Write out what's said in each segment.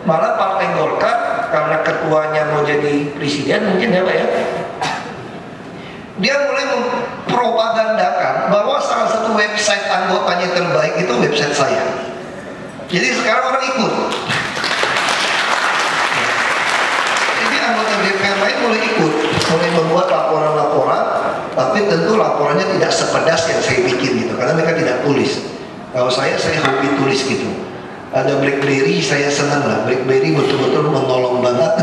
Malah Partai Golkar karena ketuanya mau jadi presiden mungkin ya Pak ya, dia mulai mempropagandakan bahwa salah satu website anggotanya terbaik itu website saya. Jadi sekarang orang ikut. Jadi anggota DPR lain mulai ikut, mulai membuat laporan-laporan, tapi tentu laporannya tidak sepedas yang saya bikin gitu, karena mereka tidak tulis. Kalau saya hobi tulis gitu. Ada BlackBerry, saya senang lah. BlackBerry betul-betul menolong banget.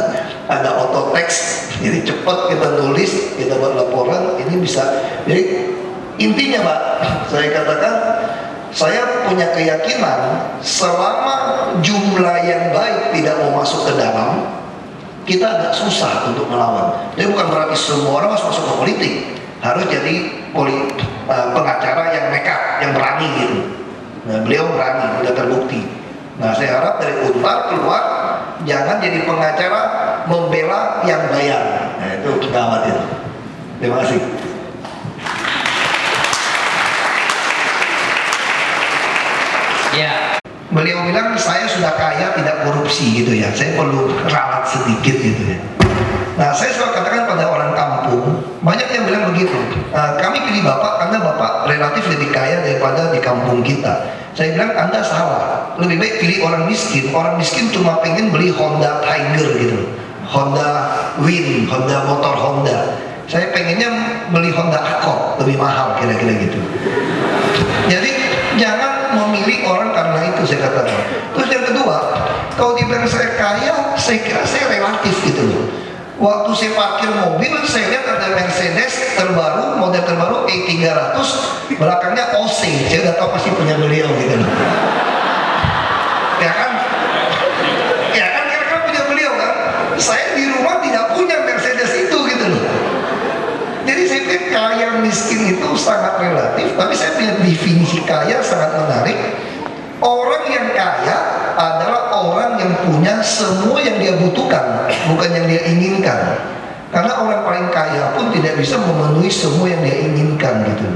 Ada auto text, jadi cepat kita nulis, kita buat laporan, ini bisa. Jadi intinya Pak, saya katakan, saya punya keyakinan selama jumlah yang baik tidak mau masuk ke dalam, kita agak susah untuk melawan. Jadi bukan berarti semua orang harus masuk ke politik, harus jadi pengacara yang nekat, yang berani gitu. Nah, beliau berani, sudah terbukti. Nah, saya harap dari Unpar keluar, jangan jadi pengacara membela yang bayar. Nah, itu gawat itu. Terima kasih. Ya. Beliau bilang saya sudah kaya tidak korupsi gitu ya. Saya perlu ralat sedikit gitu ya. Nah, saya selalu katakan pada orang kampung, banyak yang bilang begitu. Kami pilih Bapak karena Bapak relatif lebih kaya daripada di kampung kita. Saya bilang Anda salah. Lebih baik pilih orang miskin. Orang miskin cuma pengen beli Honda Tiger gitu, Honda Win, Honda motor Honda. Saya pengennya beli Honda Accord, lebih mahal kira-kira gitu. Jadi jangan memilih orang karena itu, saya katakan. Terus yang kedua, kalau dibilang saya kaya, saya kira saya relatif gitu loh. Waktu saya parkir mobil, saya lihat ada Mercedes terbaru, model terbaru E300, belakangnya OC. Saya udah tahu pasti punya beliau gitu loh. Ya kan? Ya kan, kira-kira punya beliau kan? Saya di rumah tidak punya Mercedes itu gitu loh. Jadi saya pikir kaya miskin itu sangat relatif, tapi saya punya definisi kaya sangat menarik. Orang yang kaya adalah orang yang punya semua yang dia butuhkan, bukan yang dia inginkan. Karena orang paling kaya pun tidak bisa memenuhi semua yang dia inginkan gitu.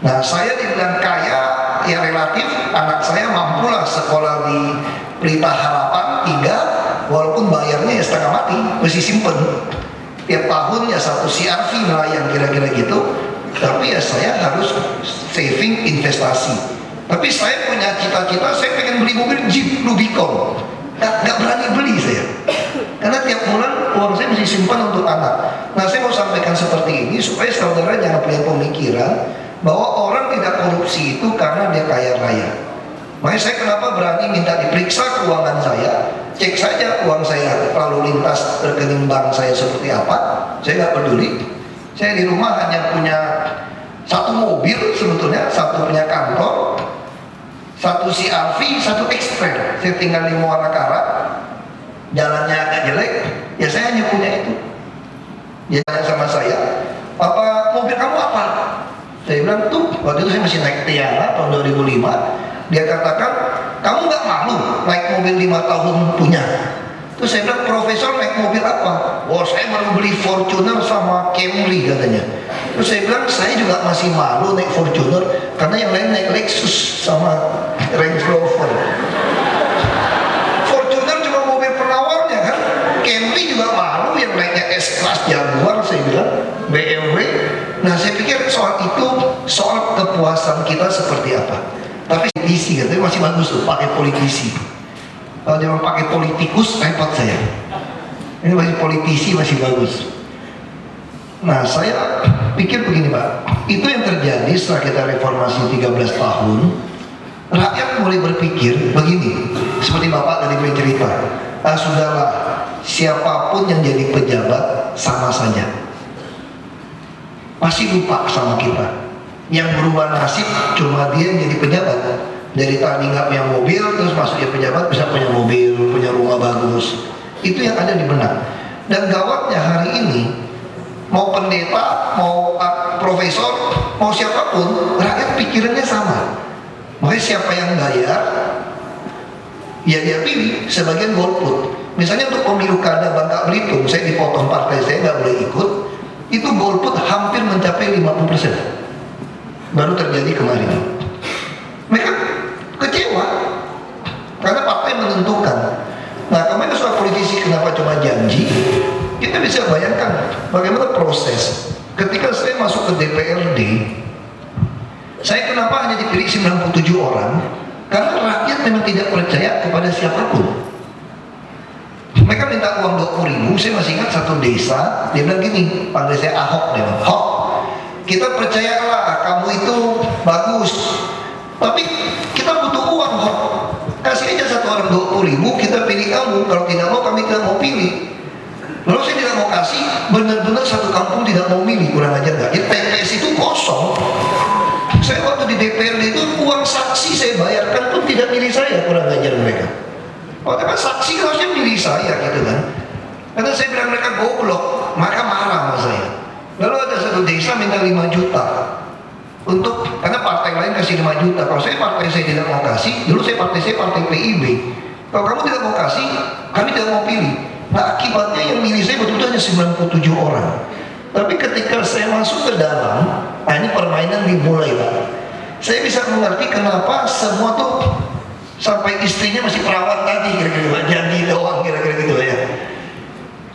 Nah, saya dibilang kaya ya relatif. Anak saya mampulah sekolah di Pelita Harapan 3, walaupun bayarnya ya setengah mati, mesti simpen. Tiap tahun ya satu CRV melayang kira-kira gitu. Tapi ya saya harus saving investasi. Tapi saya punya cita-cita, saya pengen beli mobil Jeep Rubicon. Gak berani beli saya, karena tiap bulan uang saya mesti simpan untuk anak. Nah, saya mau sampaikan seperti ini supaya saudara jangan punya pemikiran bahwa orang tidak korupsi itu karena dia kaya raya. Makanya saya kenapa berani minta diperiksa keuangan saya, cek saja uang saya lalu lintas rekening bank saya seperti apa. Saya nggak peduli. Saya di rumah hanya punya satu mobil sebetulnya, satu punya kantor, satu CRV, satu Extrail. Saya tinggal di Muara Karang, jalannya agak jelek, ya saya hanya punya itu. Dia tanya sama saya, "Papa, mobil kamu apa?" Saya bilang, "Tuh, waktu itu saya masih naik Tiana tahun 2005. Dia katakan, "Kamu nggak malu naik mobil 5 tahun punya?" Terus saya bilang, "Profesor naik mobil apa?" "Wah, saya baru beli Fortuner sama Camry," katanya. Terus saya bilang, "Saya juga masih malu naik Fortuner karena yang lain naik Lexus sama Range Rover." Fortuner cuma mobil penawarnya kan, Camry juga malu yang naiknya S-Class Jaguar, saya bilang, BMW. Nah, saya pikir soal itu, soal kepuasan kita seperti apa. Tapi politisi katanya masih bagus tuh, pakai politisi. Kalau dia pakai politikus, repot saya. Ini masih politisi, masih bagus. Nah, saya pikir begini Pak, itu yang terjadi setelah kita reformasi 13 tahun. Rakyat mulai berpikir begini, seperti Bapak tadi punya cerita, sudahlah, siapapun yang jadi pejabat sama saja, pasti lupa sama kita. Yang berubah nasib cuma dia yang jadi pejabat. Dari tadi nggak punya mobil, terus masuk jadi pejabat bisa punya mobil, punya rumah bagus. Itu yang ada di benak. Dan gawatnya hari ini, mau pendeta, mau profesor, mau siapapun, rakyat pikirannya sama. Makanya siapa yang bayar, ya dia pilih. Sebagian golput. Misalnya untuk pemilu kada Bangka Belitung, saya dipotong partai saya nggak boleh ikut. Itu golput hampir mencapai 50%. Baru terjadi kemarin. Mereka kecewa karena partai menentukan. Nah, janji, kita bisa bayangkan bagaimana proses. Ketika saya masuk ke DPRD, saya kenapa hanya dipilih 97 orang? Karena rakyat memang tidak percaya kepada siapapun. Mereka minta uang 20.000, saya masih ingat satu desa, dia bilang gini, panggil saya Ahok, dia bilang, Ahok, kita percayalah kamu itu bagus, tapi kita butuh uang, Ahok. Kasih aja satu orang 20.000, kita pilih kamu, kalau tidak mau kami tidak mau pilih. Lalu saya tidak mau kasih, benar-benar satu kampung tidak mau milih, kurang ajar nggak? Jadi TPS itu kosong. Saya waktu di DPRD itu uang saksi saya bayarkan pun tidak milih saya, kurang ajar mereka. Waktu kan saksi harusnya milih saya gitu kan. Karena saya bilang mereka goblok, maka marah sama saya. Lalu ada satu desa minta 5 juta untuk, karena partai lain kasih 5 juta. Kalau partai saya tidak mau kasih, dulu partai PIB. Kalau kamu tidak mau kasih, kami tidak mau pilih. Nah akibatnya yang milih saya betul-betul hanya 97 orang. Tapi ketika saya masuk ke dalam, nah ini permainan dimulai Pak. Saya bisa mengerti kenapa semua tuh sampai istrinya masih perawat tadi kira-kira jadi doang kira-kira gitu ya.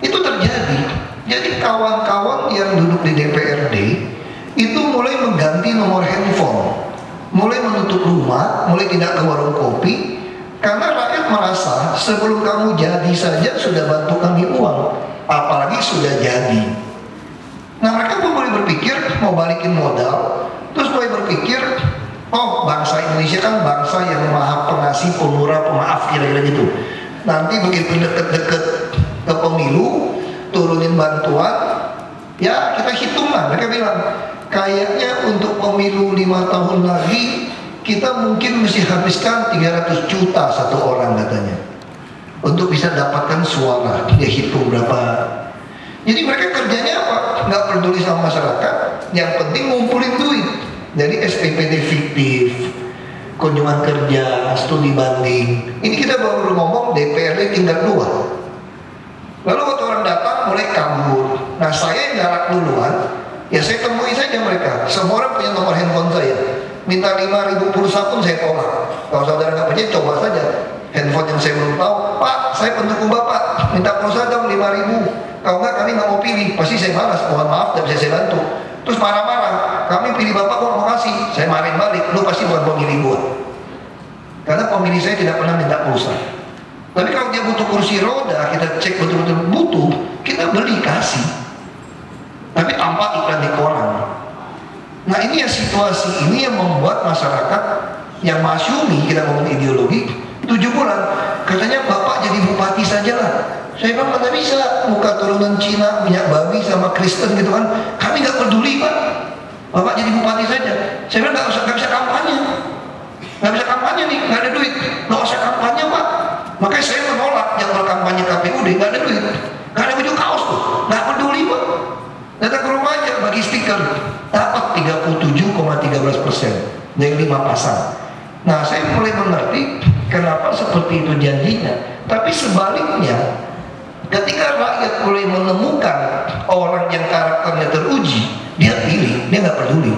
Itu terjadi. Jadi kawan-kawan yang duduk di DPRD itu mulai mengganti nomor handphone, mulai menutup rumah, mulai tidak ke warung kopi. Karena rakyat merasa sebelum kamu jadi saja sudah bantu kami uang, apalagi sudah jadi. Nah mereka pun mulai berpikir mau balikin modal, terus mulai berpikir, oh bangsa Indonesia kan bangsa yang maha pengasih, pemurah, pemaaf kira-kira gitu. Nanti begitu deket-deket ke pemilu, turunin bantuan, ya kita hitung lah. Mereka bilang, kayaknya untuk pemilu 5 tahun lagi kita mungkin mesti habiskan 300 juta satu orang katanya untuk bisa dapatkan suara. Dia hitung berapa. Jadi mereka kerjanya apa? Nggak peduli sama masyarakat, yang penting ngumpulin duit. Jadi SPPD fiktif, kunjungan kerja, studi banding. Ini kita baru ngomong DPRD tingkat 2. Lalu waktu orang datang mulai kabur. Nah saya yang galak duluan, ya saya temui saja mereka. Semua orang punya nomor handphone saya. Minta 5.000 pulsa pun saya tolak. Kalau saudara nggak percaya, coba saja handphone yang saya belum tahu. Pak, saya pendukung Bapak, minta pulsa dong 5.000. Kalau nggak kami nggak mau pilih. Pasti saya balas, mohon maaf tidak bisa saya bantu. Terus marah-marah, kami pilih Bapak kok mau kasih. Saya marahin balik, lu pasti bukan pemilih gua. Karena pemilih saya tidak pernah minta pulsa. Tapi kalau dia butuh kursi roda, kita cek betul-betul butuh, kita beli kasih. Tapi tanpa iklan di koran. Nah ini ya situasi ini yang membuat masyarakat yang masyumi, kita ngomong ideologi, 7 bulan katanya Bapak jadi bupati saja lah. Saya bilang mana bisa, muka turunan Cina, minyak babi sama Kristen gitu kan, kami nggak peduli Pak, Bapak jadi bupati saja. Saya bilang nggak bisa kampanye, nggak bisa kampanye nih, nggak ada duit, nggak usah kampanye Pak. Makanya saya menolak yang berkampanye KPUD, nggak ada duit, nggak ada baju kaos tuh, nggak peduli Pak. Datang ke rumah aja bagi stiker, dapat 37,13% dari 5 pasang. Nah saya mulai mengerti kenapa seperti itu janjinya. Tapi sebaliknya, ketika rakyat mulai menemukan orang yang karakternya teruji, dia pilih, dia nggak peduli.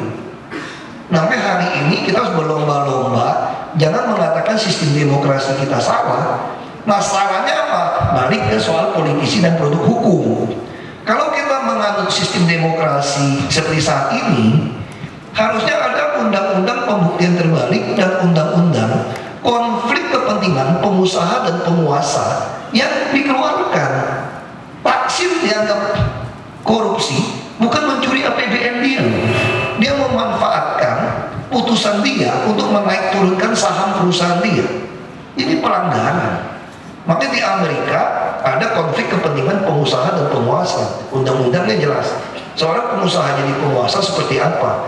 Sampai hari ini kita harus berlomba-lomba, jangan mengatakan sistem demokrasi kita salah. Masalahnya apa? Balik ke soal politisi dan produk hukum. Kalau kita menganut sistem demokrasi seperti saat ini, harusnya ada undang-undang pembuktian terbalik dan undang-undang konflik kepentingan pengusaha dan penguasa yang dikeluarkan. Taksim dianggap korupsi, bukan mencuri APBN dia. Dia memanfaatkan putusan dia untuk menaik turunkan saham perusahaan dia. Ini pelanggaran. Makanya di Amerika ada konflik kepentingan pengusaha dan penguasa. Undang-undangnya jelas. Seorang pengusaha jadi penguasa seperti apa?